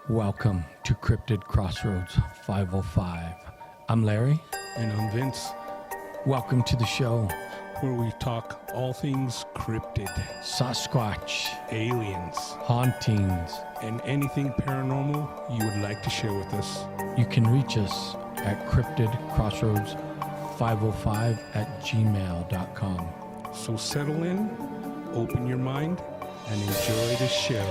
Welcome to Cryptid Crossroads 505. I'm Larry. And I'm Vince, Welcome to the show. where we talk all things cryptid, Sasquatch, aliens, hauntings. and anything paranormal you would like to share with us. You can reach us at cryptidcrossroads505@gmail.com. So settle in, open your mind, and enjoy the show.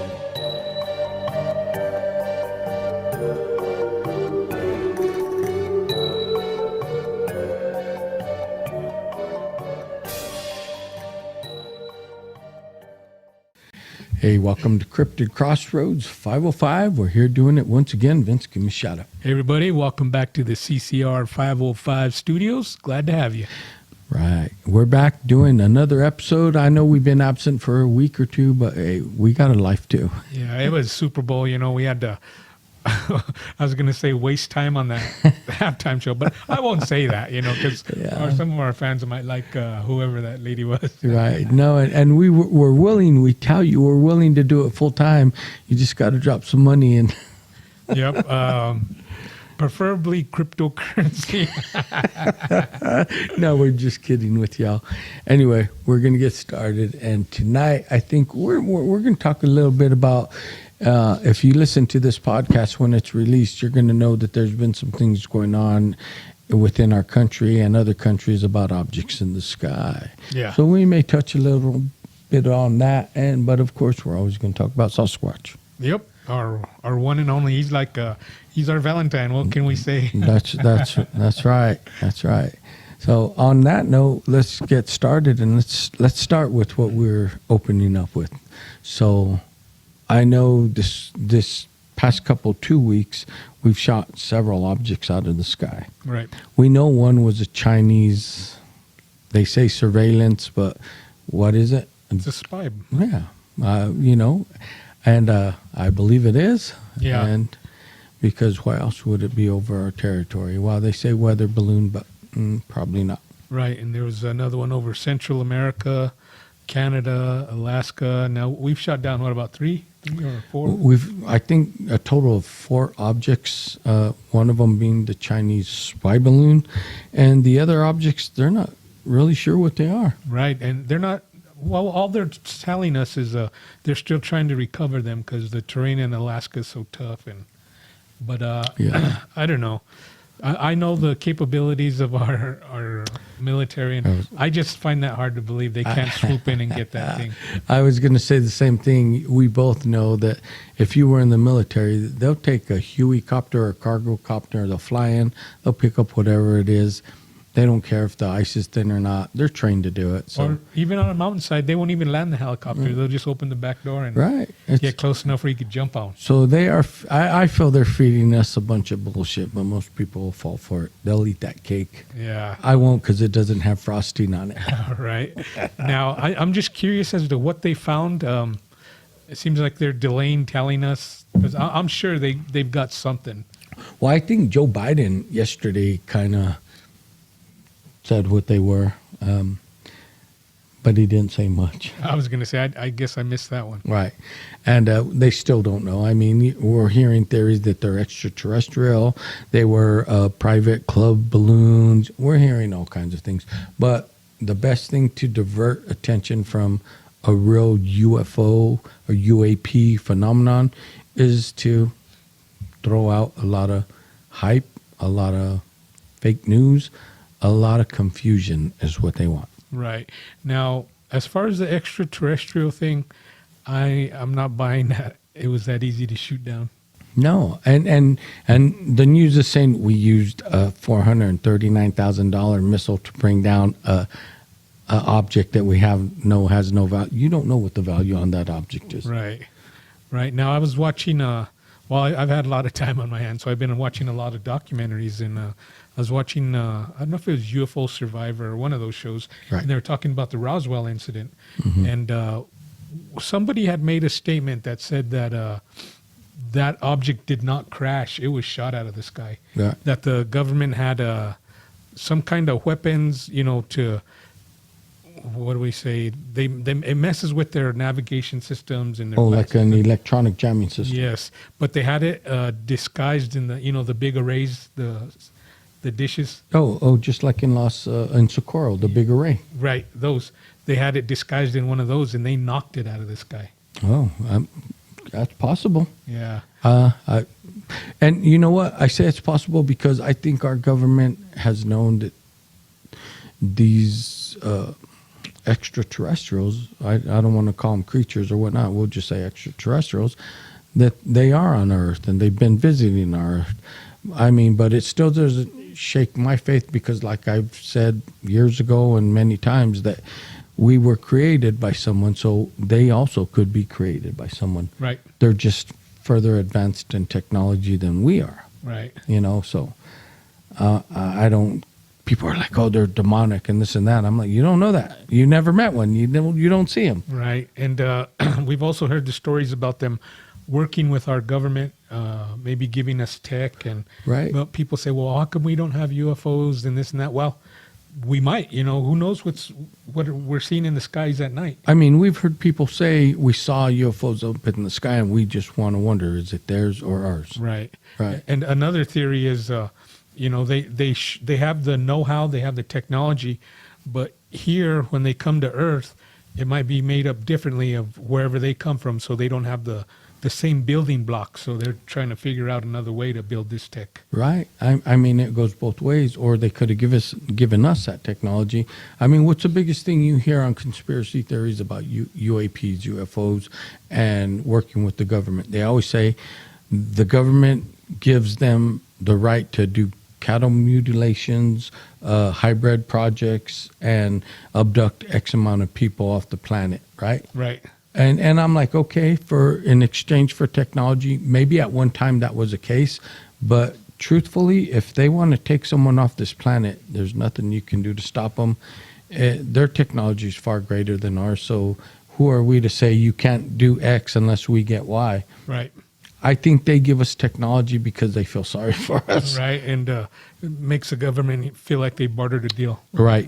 Hey, welcome to Cryptid Crossroads 505. We're here doing it once again. Vince, give me a shout out. Hey everybody, welcome back to the CCR 505 studios. Glad to have you. Right. We're back doing another episode. I know we've been absent for a week or two, but hey, we got a life too. Yeah, it was Super Bowl. You know, we had to, I was going to say waste time on that halftime show, but I won't say that, you know, because some of our fans might like whoever that lady was. Right. No, and we were willing, we tell you, we're willing to do it full time. You just got to drop some money in. Yep. Preferably cryptocurrency. No, we're just kidding with y'all. Anyway, we're going to get started. And tonight, I think we're going to talk a little bit about, if you listen to this podcast when it's released, you're going to know that there's been some things going on within our country and other countries about objects in the sky. Yeah. So we may touch a little bit on that. But of course, we're always going to talk about Sasquatch. Yep. Our one and only. He's like, he's our Valentine. What can we say? That's right. That's right. So on that note, let's get started and let's start with what we're opening up with. So I know this past 2 weeks we've shot several objects out of the sky. Right. We know one was a Chinese, they say surveillance, but what is it? It's a spy. Yeah. And I believe it is. Yeah. And because why else would it be over our territory? Well, they say weather balloon, but probably not. Right, and there was another one over Central America, Canada, Alaska. Now we've shot down about three or four. I think a total of 4 objects. One of them being the Chinese spy balloon, and the other objects they're not really sure what they are. Right, and they're not. Well, all they're telling us is they're still trying to recover them because the terrain in Alaska is so tough. But I don't know. I know the capabilities of our military, and I just find that hard to believe they can't swoop in and get that thing. I was going to say the same thing. We both know that if you were in the military, they'll take a Huey copter or cargo copter, they'll fly in, they'll pick up whatever it is. They don't care if the ice is thin or not. They're trained to do it. So. Or even on a mountainside, they won't even land the helicopter. They'll just open the back door and get close enough where you could jump out. So they are. I feel they're feeding us a bunch of bullshit, but most people will fall for it. They'll eat that cake. Yeah. I won't because it doesn't have frosting on it. Right. Now, I'm just curious as to what they found. It seems like they're delaying telling us because I'm sure they've got something. Well, I think Joe Biden yesterday kind of said what they were, but he didn't say much. I was going to say, I guess I missed that one. Right. And they still don't know. I mean, we're hearing theories that they're extraterrestrial. They were private club balloons. We're hearing all kinds of things. But the best thing to divert attention from a real UFO or UAP phenomenon is to throw out a lot of hype, a lot of fake news, a lot of confusion is what they want. Right. Now, as far as the extraterrestrial thing, I'm not buying that it was that easy to shoot down. No. And the news is saying we used a $439,000 missile to bring down a object that we has no value. You don't know what the value on that object is. Right. Right. Now, I was watching, I've had a lot of time on my hands, so I've been watching a lot of documentaries, and I was watching, I don't know if it was UFO Survivor or one of those shows, right. And they were talking about the Roswell incident. Mm-hmm. And somebody had made a statement that said that that object did not crash. It was shot out of the sky. Yeah. That the government had some kind of weapons, to what do we say? It messes with their navigation systems and their Oh, map like an systems. electronic jamming system. Yes, but they had it disguised in the big arrays, the dishes. Oh, just like in Socorro, the big array. Right, those. They had it disguised in one of those, and they knocked it out of the sky. Oh, that's possible. Yeah. And you know what? I say it's possible because I think our government has known that these extraterrestrials, I don't want to call them creatures or whatnot, we'll just say extraterrestrials, that they are on Earth and they've been visiting our Earth. I mean, but it still doesn't shake my faith because, like I've said years ago and many times, that we were created by someone, so they also could be created by someone. Right. They're just further advanced in technology than we are. Right. So I don't. People are like, oh, they're demonic and this and that. I'm like, you don't know that. You never met one. You don't see them. Right. And we've also heard the stories about them working with our government, maybe giving us tech. And Right. Well, people say, well, how come we don't have UFOs and this and that? Well, we might. Who knows what we're seeing in the skies at night? I mean, we've heard people say we saw UFOs up in the sky, and we just want to wonder, is it theirs or ours? Right. Right. And another theory is, they have the know-how, they have the technology, but here when they come to Earth, it might be made up differently of wherever they come from, so they don't have the same building blocks. So they're trying to figure out another way to build this tech. Right. I mean, it goes both ways, or they could have given us that technology. I mean, what's the biggest thing you hear on conspiracy theories about UAPs, UFOs, and working with the government? They always say the government gives them the right to do cattle mutilations, hybrid projects, and abduct X amount of people off the planet, right? Right. And I'm like, okay, in exchange for technology, maybe at one time that was the case, but truthfully, if they want to take someone off this planet, there's nothing you can do to stop them. Their technology is far greater than ours, so who are we to say you can't do X unless we get Y? Right. I think they give us technology because they feel sorry for us. Right. And it makes the government feel like they bartered a deal. Right.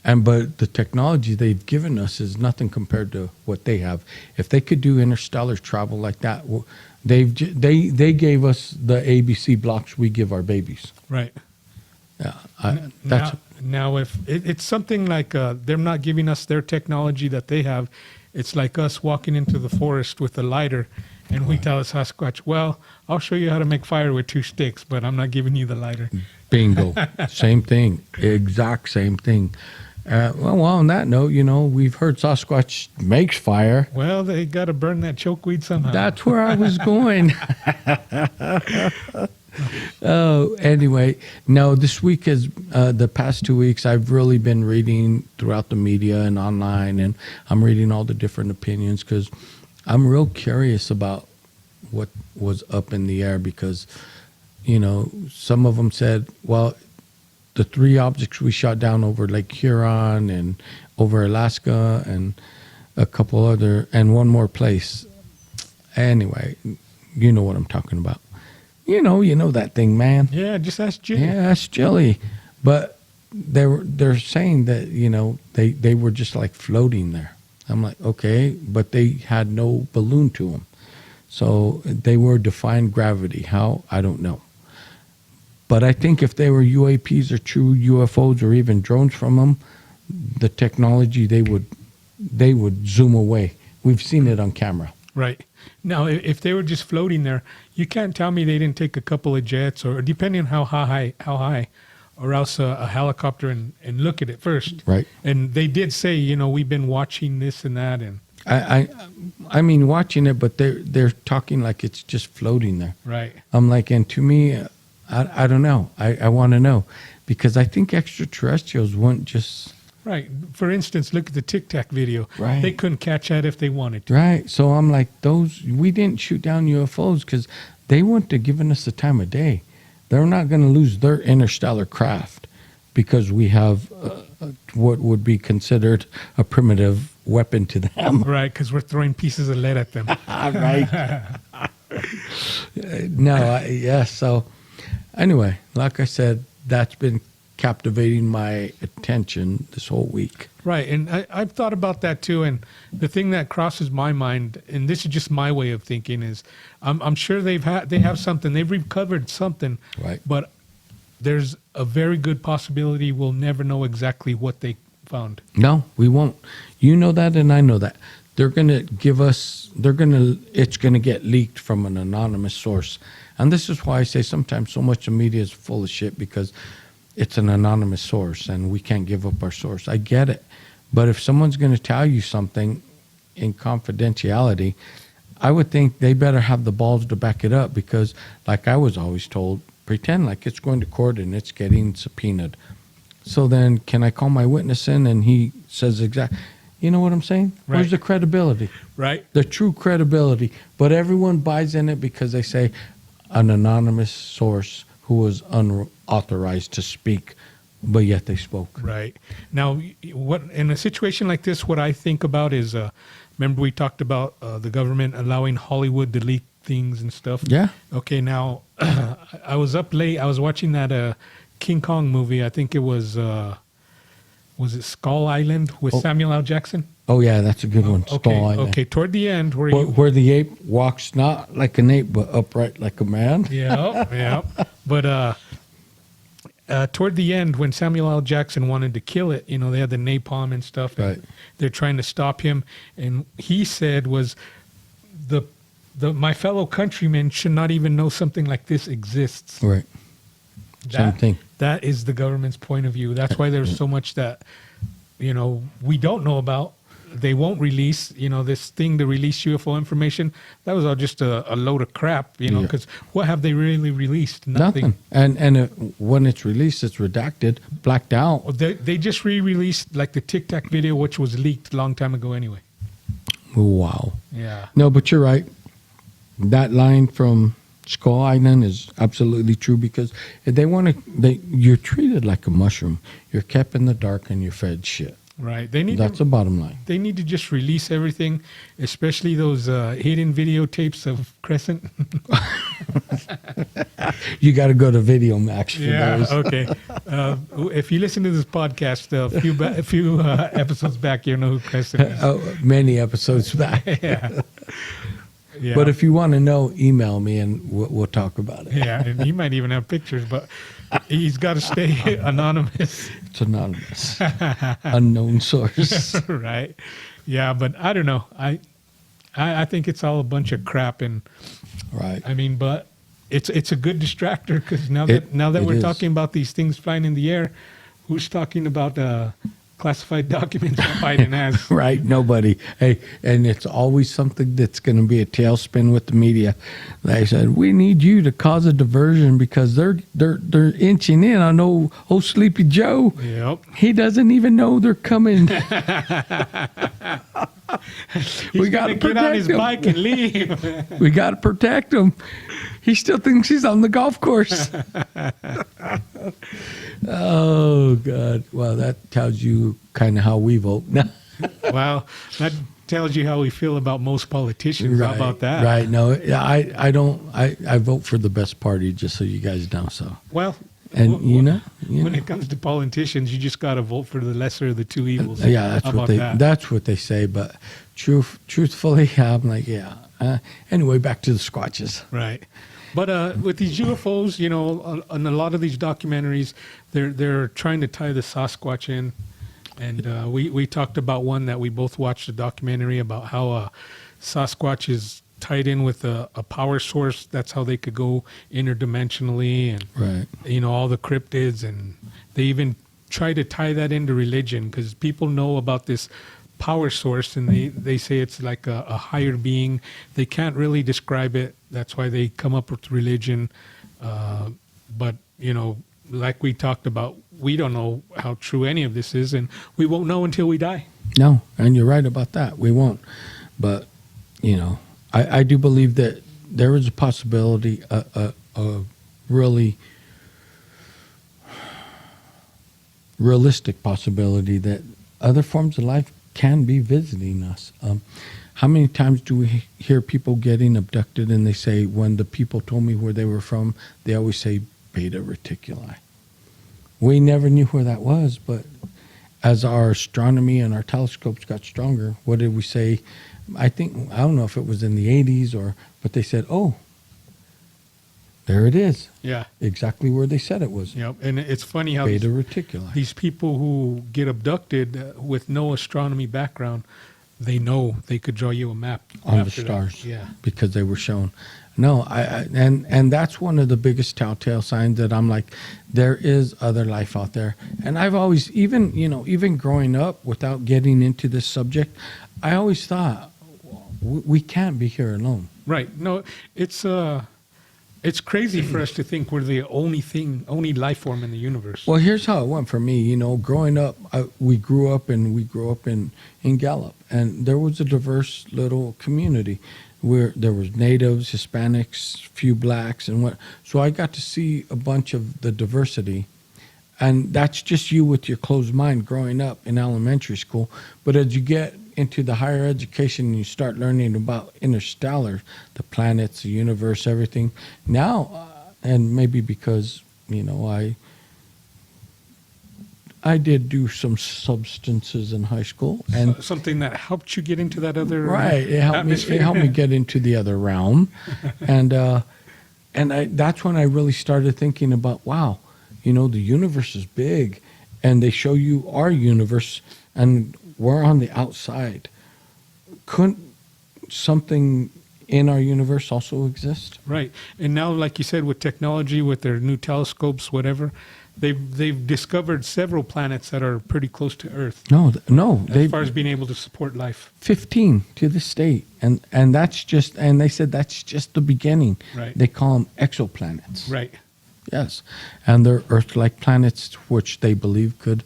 But the technology they've given us is nothing compared to what they have. If they could do interstellar travel like that, they gave us the ABC blocks we give our babies. Right. Yeah, now if it's something like they're not giving us their technology that they have, it's like us walking into the forest with a lighter, and we tell a Sasquatch, well, I'll show you how to make fire with 2 sticks, but I'm not giving you the lighter. Bingo. Same thing. Exact same thing. Well, on that note, we've heard Sasquatch makes fire. Well, they got to burn that chokeweed somehow. That's where I was going. Oh, anyway, no, this week is the past 2 weeks, I've really been reading throughout the media and online, and I'm reading all the different opinions because I'm real curious about what was up in the air because, some of them said, well, the 3 objects we shot down over Lake Huron and over Alaska and a couple other, and one more place. Anyway, you know what I'm talking about. You know that thing, man. Yeah, just ask Jim. Yeah, that's jelly. But they're saying that, they were just like floating there. I'm like, okay, but they had no balloon to them. So they were defying gravity. How? I don't know. But I think if they were UAPs or true UFOs or even drones from them, the technology, they would zoom away. We've seen it on camera. Right. Now, if they were just floating there, you can't tell me they didn't take a couple of jets, or depending on how high, or else a helicopter and look at it first. Right. And they did say, we've been watching this and that, and I mean watching it, but they're talking like it's just floating there. right. I'm like, and to me, I don't know. I want to know because I think extraterrestrials wouldn't just. Right. For instance, look at the Tic Tac video. Right. They couldn't catch that if they wanted to. Right. So I'm like, we didn't shoot down UFOs because they wouldn't have given us the time of day. They're not going to lose their interstellar craft because we have what would be considered a primitive weapon to them. Right, because we're throwing pieces of lead at them. Right. No, yes. So anyway, like I said, that's been captivating my attention this whole week. Right, and I've thought about that too. And the thing that crosses my mind, and this is just my way of thinking, is I'm sure they have something, they've recovered something, Right. but there's a very good possibility we'll never know exactly what they found. No, we won't. You know that, and I know that. They're going to give us, it's going to get leaked from an anonymous source. And this is why I say sometimes so much of media is full of shit, because it's an anonymous source and we can't give up our source. I get it. But if someone's going to tell you something in confidentiality, I would think they better have the balls to back it up, because like I was always told, pretend like it's going to court and it's getting subpoenaed. So then can I call my witness in and he says exactly, you know what I'm saying? Right. Where's the credibility? Right. The true credibility. But everyone buys in it because they say an anonymous source who was unauthorized to speak, but yet they spoke. Right. Now, what in a situation like this, what I think about is, remember we talked about the government allowing Hollywood to leak things and stuff? Yeah. Okay, now, I was up late. I was watching that King Kong movie. I think it was it Skull Island with Samuel L. Jackson? Oh, yeah, that's a good one. Okay, Skull Island. okay. Toward the end, Where the ape walks not like an ape, but upright like a man. Yeah, yeah. But toward the end, when Samuel L. Jackson wanted to kill it, you know, they had the napalm and stuff. And Right. they're trying to stop him. And he said was my fellow countrymen should not even know something like this exists. Right. Same thing. That is the government's point of view. That's why there's so much that, you know, we don't know about. They won't release, you know, this thing to release UFO information. That was all just a load of crap, you know, Yeah. because what have they really released? Nothing. And when it's released, it's redacted, blacked out. Well, they just re-released like the Tic Tac video, which was leaked a long time ago anyway. Wow. Yeah. No, but you're right. That line from Skull Island is absolutely true, because you're treated like a mushroom. You're kept in the dark and you're fed shit. Right. That's the bottom line. They need to just release everything, especially those hidden videotapes of Crescent. You got to go to Video Max for those. Okay. If you listen to this podcast a few episodes back, you know who Crescent is. Many episodes back. Yeah. Yeah. But if you want to know, email me and we'll talk about it. Yeah, and he might even have pictures, but he's got to stay anonymous. It's anonymous. Unknown source. Right. Yeah, but I don't know. I think it's all a bunch of crap, and Right. I mean, but it's a good distractor, because now that it we're is. talking about these things flying in the air, who's talking about classified documents Biden has? Right, nobody. Hey, and it's always something that's going to be a tailspin with the media. They said, we need you to cause a diversion because they're inching in on old Sleepy Joe. Yep. He doesn't even know they're coming. We got to get on protect his him. bike and leave. We got to protect him. He still thinks he's on the golf course. Oh, God. Well, that tells you kind of how we vote. Well, that tells you how we feel about most politicians. How about that? Right. No, I don't. I vote for the best party, just so you guys know. So. Well, And when it comes to politicians, you just got to vote for the lesser of the two evils. Yeah, that's How what about that? that's what they say. But truthfully, I'm like, yeah. Anyway, back to the Squatches. Right. But with these UFOs, you know, on a lot of these documentaries, they're trying to tie the Sasquatch in. And we talked about one that we both watched, a documentary about how Sasquatch is tied in with a power source. That's how they could go interdimensionally, and Right. you know, all the cryptids, and they even try to tie that into religion, because people know about this power source, and they say it's like a higher being. They can't really describe it. That's why they come up with religion. But you know, like we talked about, we don't know how true any of this is, and we won't know until we die. No, and you're right about that. We won't. But you know, I do believe that there is a possibility, a really realistic possibility, that other forms of life can be visiting us. How many times do we hear people getting abducted and they say, when the people told me where they were from, they always say Beta Reticuli. We never knew where that was, but as our astronomy and our telescopes got stronger, what did we say? I don't know if it was in the 80s but they said, oh, there it is. Yeah. Exactly where they said it was. Yep. And it's funny how Beta Reticuli. these people who get abducted with no astronomy background, they know they could draw you a map On the after that. stars. Yeah. Because they were shown. No, and that's one of the biggest telltale signs that I'm like, there is other life out there. And I've always, even growing up without getting into this subject, I always thought, we can't be here alone. Right. No, it's crazy for us to think we're the only life form in the universe. Well, here's how it went for me. Growing up, we grew up in Gallup, and there was a diverse little community where there was natives, Hispanics, few blacks, and what. So I got to see a bunch of the diversity, and that's just you with your closed mind growing up in elementary school. But as you get into the higher education and you start learning about interstellar, the planets, the universe, everything. Now, and maybe because, I did do some substances in high school, and Something that helped you get into that other right, it helped atmosphere. me get into the other realm, and that's when I really started thinking about, wow, the universe is big, and they show you our universe, and we're on the outside. Couldn't something in our universe also exist? Right. And now, like you said, with technology, with their new telescopes, whatever, they've discovered several planets that are pretty close to Earth No, as far as being able to support life. 15 to this date, and they said that's just the beginning. Right. They call them exoplanets. Right. Yes, and they're Earth-like planets which they believe could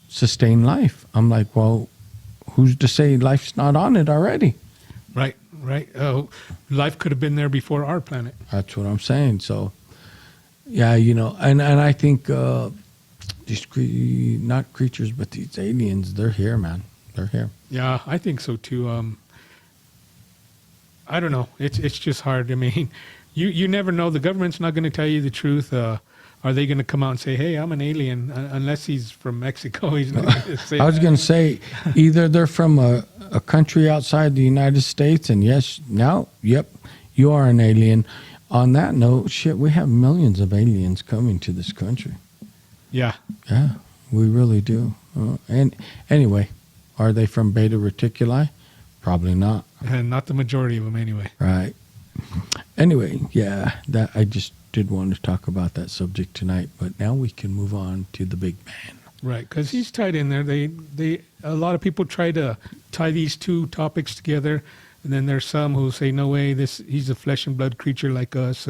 sustain life. I'm like, well, who's to say life's not on it already? Right. Right. Oh, life could have been there before our planet. That's what I'm saying. So, yeah, and I think these not creatures, but these aliens, they're here, man. They're here. Yeah, I think so too. I don't know. It's just hard. I mean, you never know. The government's not going to tell you the truth. Are they going to come out and say, "Hey, I'm an alien"? Unless he's from Mexico, he's not going to say. I was going to say, either they're from a country outside the United States, and yep, you are an alien. On that note, shit, we have millions of aliens coming to this country. Yeah. Yeah, we really do. And anyway, are they from Beta Reticuli? Probably not. And not the majority of them, anyway. Right. Anyway, yeah, that I just did want to talk about that subject tonight, but now we can move on to the big man. Right, because he's tied in there. A lot of people try to tie these two topics together, and then there's some who say, "No way, he's a flesh and blood creature like us.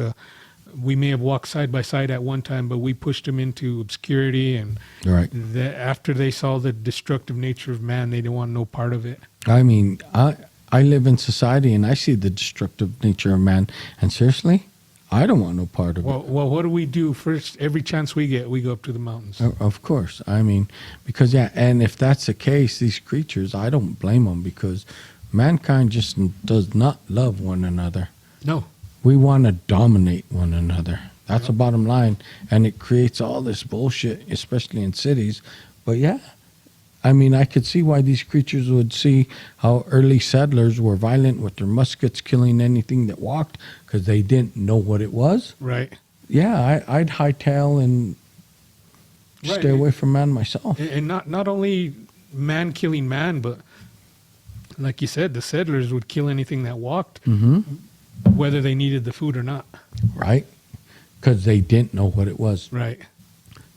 We may have walked side by side at one time, but we pushed him into obscurity." And Right. after they saw the destructive nature of man, they didn't want no part of it. I mean, I live in society and I see the destructive nature of man, and seriously, I don't want no part of it. Well, what do we do first? Every chance we get, we go up to the mountains. Of course. I mean, because, yeah, and if that's the case, these creatures, I don't blame them, because mankind just does not love one another. No. We want to dominate one another. That's the bottom line. And it creates all this bullshit, especially in cities. But yeah, I mean, I could see why these creatures would see how early settlers were violent with their muskets, killing anything that walked, because they didn't know what it was. Right. Yeah, I'd hightail and stay away from man myself. And not only man killing man, but like you said, the settlers would kill anything that walked, whether they needed the food or not. Right? Because they didn't know what it was. Right.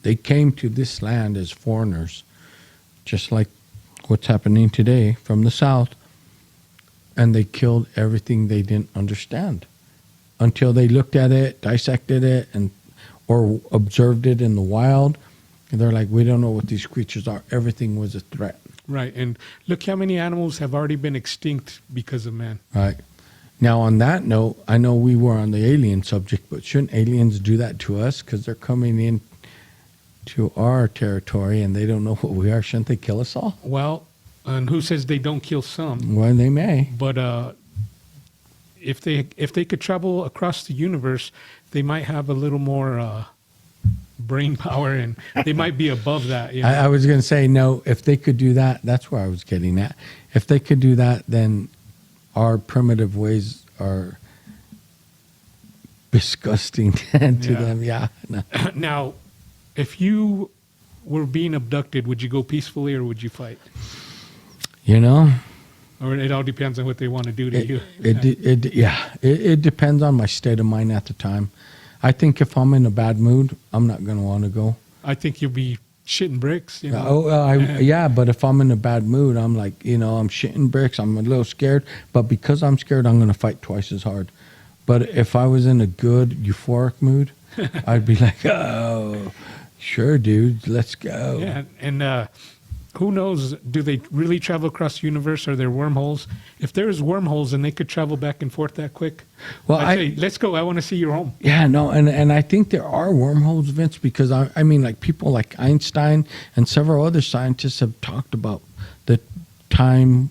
They came to this land as foreigners, just like what's happening today from the South, and they killed everything they didn't understand until they looked at it, dissected it, or observed it in the wild. And they're like, we don't know what these creatures are. Everything was a threat. Right. And look how many animals have already been extinct because of man. Right. Now, on that note, I know we were on the alien subject, but shouldn't aliens do that to us? Because they're coming in to our territory and they don't know what we are. Shouldn't they kill us all? Well, and who says they don't kill some? Well, they may. But if they could travel across the universe, they might have a little more brain power, and they might be above that. You know? I was going to say, no, if they could do that, that's where I was getting at. If they could do that, then our primitive ways are disgusting to them. Yeah. No. Now, if you were being abducted, would you go peacefully or would you fight? You know, Or it all depends on what they want to do to you. it depends on my state of mind at the time. I think if I'm in a bad mood, I'm not going to want to go. I think you'll be shitting bricks. You know? But if I'm in a bad mood, I'm like, I'm shitting bricks. I'm a little scared, but because I'm scared, I'm going to fight twice as hard. But if I was in a good euphoric mood, I'd be like, oh, sure, dude, let's go. Yeah, and who knows? Do they really travel across the universe? Are there wormholes? If there's wormholes and they could travel back and forth that quick, Well, I'd say, let's go. I want to see your home. Yeah, no, and I think there are wormholes, Vince, because I mean, like people like Einstein and several other scientists have talked about the time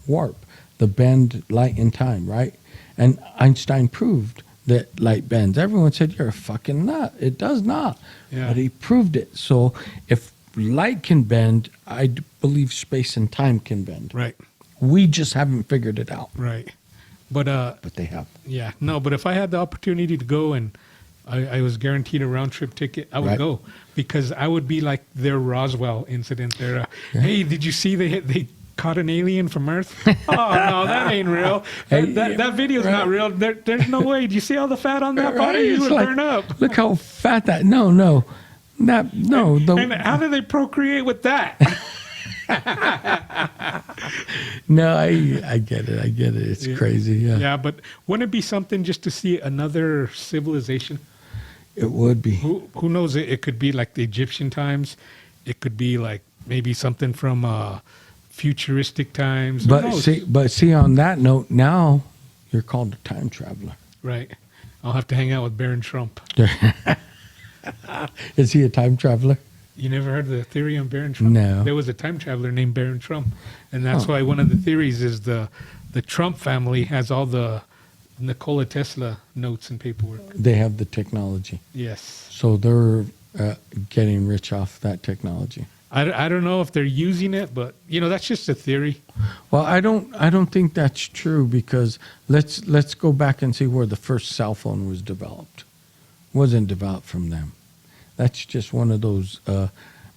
warp, the bend light in time, right? And Einstein proved that light bends. Everyone said, you're a fucking nut. It does not. Yeah. But he proved it. So if light can bend, I believe space and time can bend. Right, We just haven't figured it out. right. But But they have. yeah, no. But if I had the opportunity to go and I was guaranteed a round trip ticket, I would Right. go because I would be like their Roswell incident. There, hey, did you see they caught an alien from Earth? Oh no, that ain't real. That video's not real. There's no way. Do you see all the fat on that body? You It's would like, burn up. Look how fat that. No. And how do they procreate with that? No, I get it. It's crazy. Yeah. Yeah, but wouldn't it be something just to see another civilization? It would be. Who knows? It could be like the Egyptian times. It could be like maybe something from futuristic times. Who knows? But see, on that note, now you're called a time traveler. Right. I'll have to hang out with Baron Trump. Is he a time traveler? You never heard the theory on Baron Trump? No. There was a time traveler named Baron Trump, and that's why one of the theories is the Trump family has all the Nikola Tesla notes and paperwork. They have the technology, Yes. so they're getting rich off that technology. I don't know if they're using it, but that's just a theory. Well, I don't think that's true because let's go back and see where the first cell phone was developed. It wasn't developed from them. That's just one of those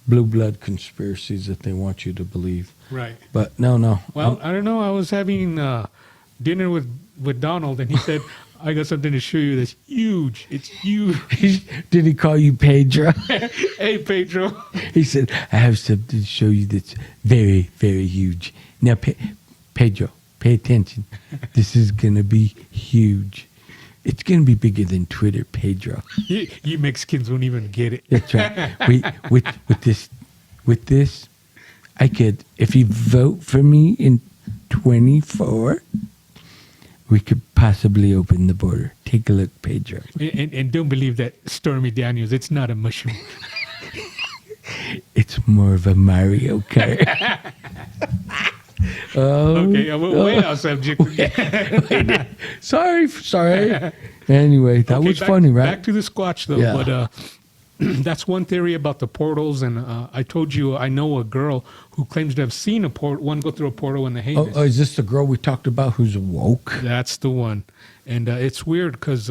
blue blood conspiracies that they want you to believe. Right. But no. Well, I don't know. I was having dinner with Donald, and he said, I got something to show you that's huge. It's huge. Did he call you Pedro? Hey, Pedro. He said, I have something to show you that's very, very huge. Now, Pedro, pay attention. This is going to be huge. It's going to be bigger than Twitter, Pedro. You Mexicans won't even get it. That's right. With this, I could, if you vote for me in 24, we could possibly open the border. Take a look, Pedro. And don't believe that Stormy Daniels. It's not a mushroom. It's more of a Mario Kart. Okay, we're way off subject. Sorry. Anyway, that Okay, was funny, right? Back to the Squatch, though. Yeah. But that's one theory about the portals. And I told you I know a girl who claims to have seen one go through a portal in the Hades. Oh, is this the girl we talked about who's woke? That's the one. And it's weird because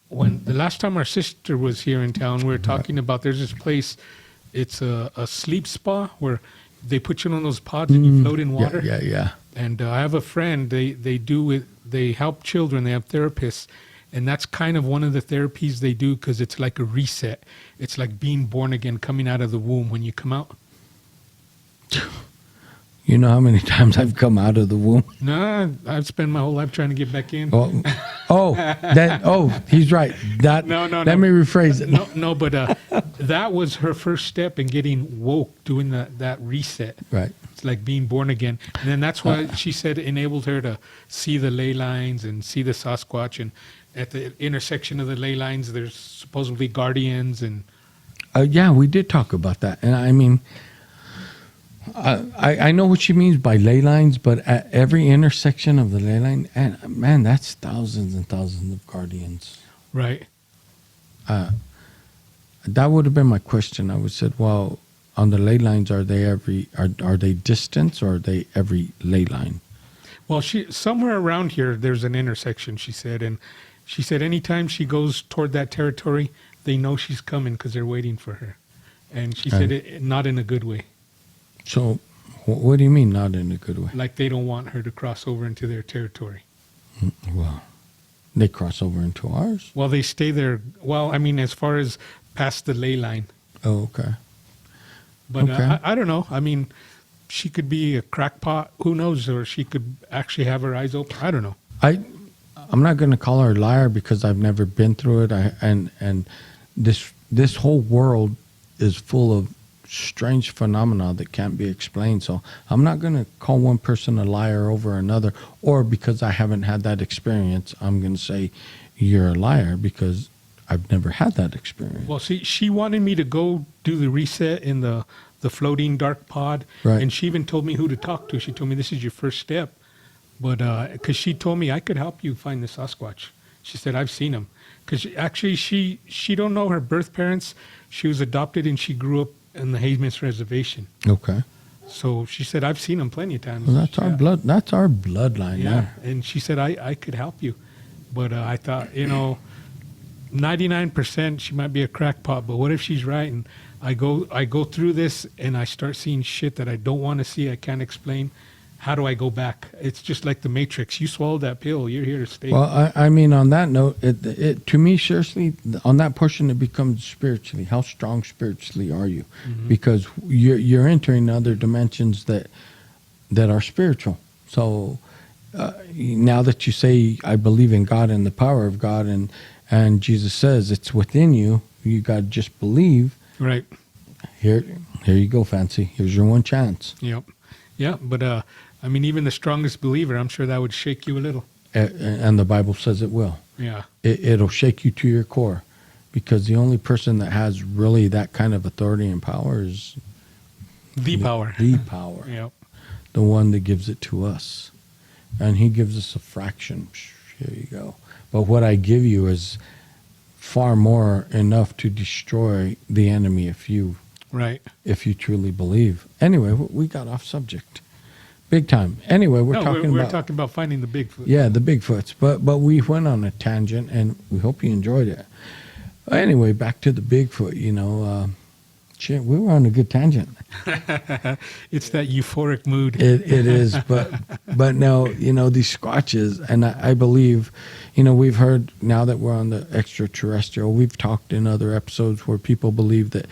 when the last time our sister was here in town, we were talking about there's this place. It's a sleep spa where they put you on those pods and you float in water. Yeah. And I have a friend. They do it. They help children. They have therapists, and that's kind of one of the therapies they do because it's like a reset. It's like being born again, coming out of the womb when you come out. You know how many times I've come out of the womb? Nah, I've spent my whole life trying to get back in. He's right. That No. Let me rephrase it. No, but that was her first step in getting woke, doing that reset. Right. It's like being born again. And then that's why she said it enabled her to see the ley lines and see the Sasquatch. And at the intersection of the ley lines, there's supposedly guardians. And Yeah, we did talk about that. And I mean, I know what she means by ley lines, but at every intersection of the ley line, and man, that's thousands and thousands of guardians. right. that would have been my question. I would said, well, on the ley lines, are they distance or are they every ley line? Well, she somewhere around here there's an intersection, she said, and she said anytime she goes toward that territory, they know she's coming because they're waiting for her. And she said not in a good way. So, what do you mean not in a good way? Like they don't want her to cross over into their territory. Well, they cross over into ours. Well, they stay there. Well, I mean, as far as past the ley line. Oh, okay. But Okay. I don't know. I mean, she could be a crackpot. Who knows? Or she could actually have her eyes open. I don't know. I'm not going to call her a liar because I've never been through it. And this whole world is full of strange phenomena that can't be explained. So I'm not going to call one person a liar over another, or because I haven't had that experience, I'm going to say you're a liar because I've never had that experience. Well, see, she wanted me to go do the reset in the floating dark pod. Right. And she even told me who to talk to. She told me this is your first step. But because she told me I could help you find the Sasquatch. She said, I've seen him. Because actually she don't know her birth parents. She was adopted and she grew up in the Hayes Reservation. Okay. So she said, I've seen him plenty of times. Well, that's our blood. That's our bloodline. Yeah. Yeah. And she said, I could help you. But I thought, 99% she might be a crackpot, but what if she's right? And I go through this and I start seeing shit that I don't want to see. I can't explain. How do I go back? It's just like the Matrix. You swallowed that pill. You're here to stay. Well, I mean, on that note, it to me, seriously, on that portion, it becomes spiritually. How strong spiritually are you? Because you're entering other dimensions that are spiritual. So now that you say, I believe in God and the power of God, and Jesus says it's within you, you got to just believe. Right. Here you go, Fancy. Here's your one chance. Yep. Yeah. But I mean, even the strongest believer, I'm sure that would shake you a little. And the Bible says it will. Yeah. It'll shake you to your core, because the only person that has really that kind of authority and power is The power. The power. Yep. The one that gives it to us. And he gives us a fraction. Here you go. But what I give you is far more, enough to destroy the enemy if you truly believe. Anyway, we got off subject. Big time. Anyway, we're talking about finding the Bigfoot. Yeah, the Bigfoots. But we went on a tangent, and we hope you enjoyed it. Anyway, back to the Bigfoot. Shit, we were on a good tangent. It's that euphoric mood. It is, but no, these Squatches, and I believe, we've heard, now that we're on the extraterrestrial, we've talked in other episodes where people believe that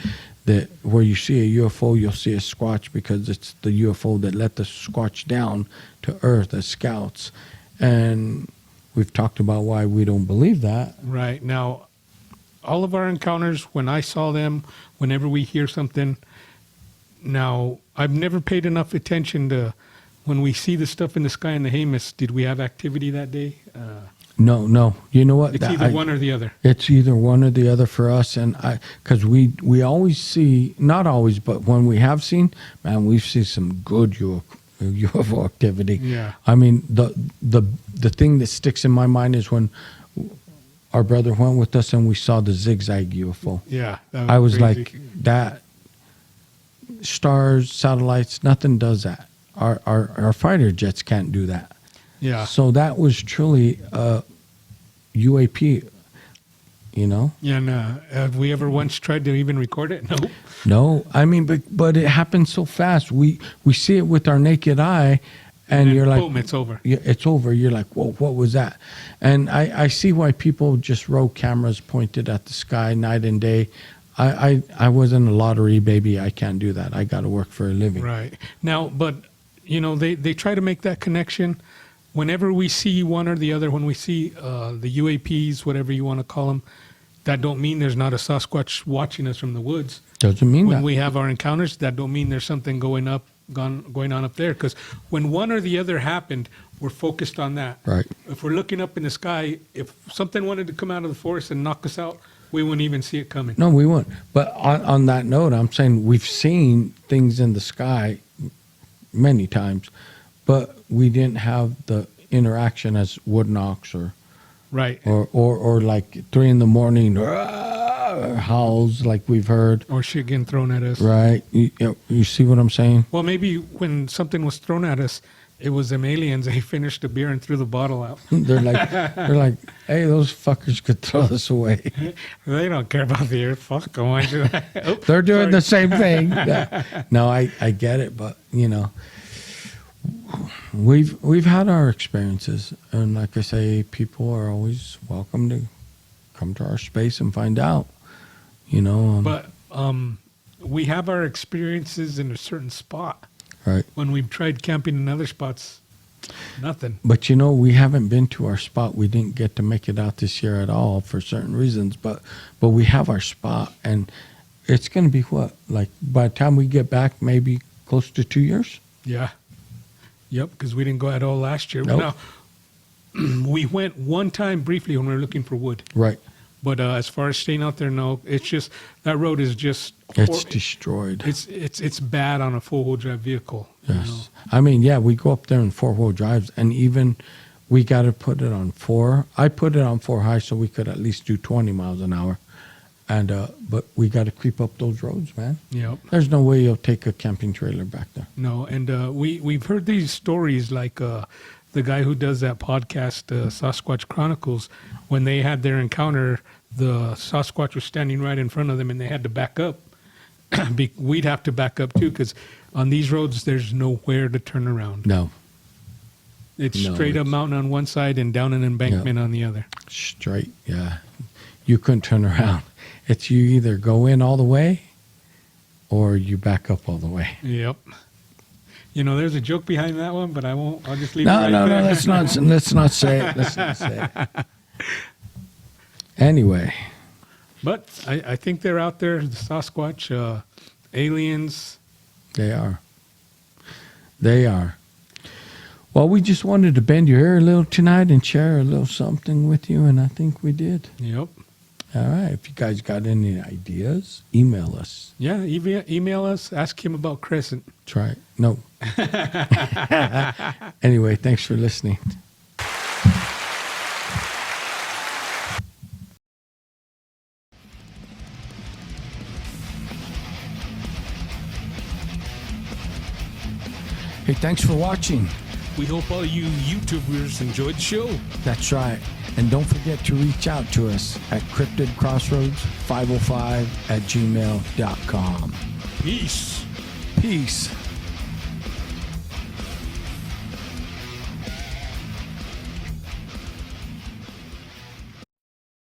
where you see a UFO, you'll see a Squatch, because it's the UFO that let the Squatch down to Earth as scouts. And we've talked about why we don't believe that. Right. Now, all of our encounters, when I saw them, whenever we hear something, now, I've never paid enough attention to when we see the stuff in the sky in the Hamas, did we have activity that day? No. You know what? It's either one or the other. It's either one or the other for us. And because we always see, not always, but when we have seen, man, we've seen some good UFO activity. Yeah. I mean, the thing that sticks in my mind is when our brother went with us and we saw the zigzag UFO. Yeah. I was crazy. like, that, stars, satellites, nothing does that. Our fighter jets can't do that. Yeah. So that was truly UAP, Yeah, and have we ever once tried to even record it? No. No, I mean, but it happens so fast. We see it with our naked eye, and you're like, boom, it's over. Yeah, it's over. You're like, whoa, what was that? And I see why people just roll cameras pointed at the sky night and day. I wasn't a lottery baby. I can't do that. I got to work for a living. Right. Now, but, they try to make that connection. Whenever we see one or the other, when we see the UAPs, whatever you want to call them, that don't mean there's not a Sasquatch watching us from the woods. Doesn't mean When that. we have our encounters, that don't mean there's something going on up there. Because when one or the other happened, we're focused on that. Right. If we're looking up in the sky, if something wanted to come out of the forest and knock us out, we wouldn't even see it coming. No, we won't. But on that note, I'm saying we've seen things in the sky many times, but we didn't have the interaction as wood knocks or Right. or like 3 a.m, howls like we've heard. Or shit getting thrown at us. Right? You see what I'm saying? Well, maybe when something was thrown at us, it was them aliens. They finished the beer and threw the bottle out. they're like, hey, those fuckers could throw this away. They don't care about the air. Fuck them. Why should I? Oh, They're doing sorry. the same thing. Yeah. No, I get it, but we've had our experiences, and like I say, people are always welcome to come to our space and find out. But we have our experiences in a certain spot. Right. When we've tried camping in other spots, nothing. But we haven't been to our spot. We didn't get to make it out this year at all for certain reasons. But we have our spot, and it's going to be what? Like by the time we get back, maybe close to 2 years. Yeah. Yep, because we didn't go at all last year. Nope. Now, we went one time briefly when we were looking for wood. Right. But as far as staying out there, no. It's just that road is just It's destroyed. It's bad on a 4-wheel drive vehicle. Yes. I mean, yeah, we go up there in 4-wheel drives, and even we got to put it on 4. I put it on 4 high so we could at least do 20 miles an hour. And but we got to creep up those roads, man. Yep. There's no way you'll take a camping trailer back there. No, and we've heard these stories like the guy who does that podcast, Sasquatch Chronicles, when they had their encounter, the Sasquatch was standing right in front of them and they had to back up. We'd have to back up too because on these roads, there's nowhere to turn around. No. It's straight up mountain on one side and down an embankment on the other. Straight, yeah. You couldn't turn around. It's you either go in all the way or you back up all the way. Yep. There's a joke behind that one, but I won't. I'll just leave it No, right no, there. no. Let's not say it. Let's not say it. Anyway. But I think they're out there, the Sasquatch, aliens. They are. They are. Well, we just wanted to bend your ear a little tonight and share a little something with you, and I think we did. Yep. All right. If you guys got any ideas, email us. Yeah, email us. Ask him about Crescent. That's right. No. Anyway, thanks for listening. Hey, thanks for watching. We hope all you YouTubers enjoyed the show. That's right. And don't forget to reach out to us at cryptidcrossroads505@gmail.com. Peace. Peace.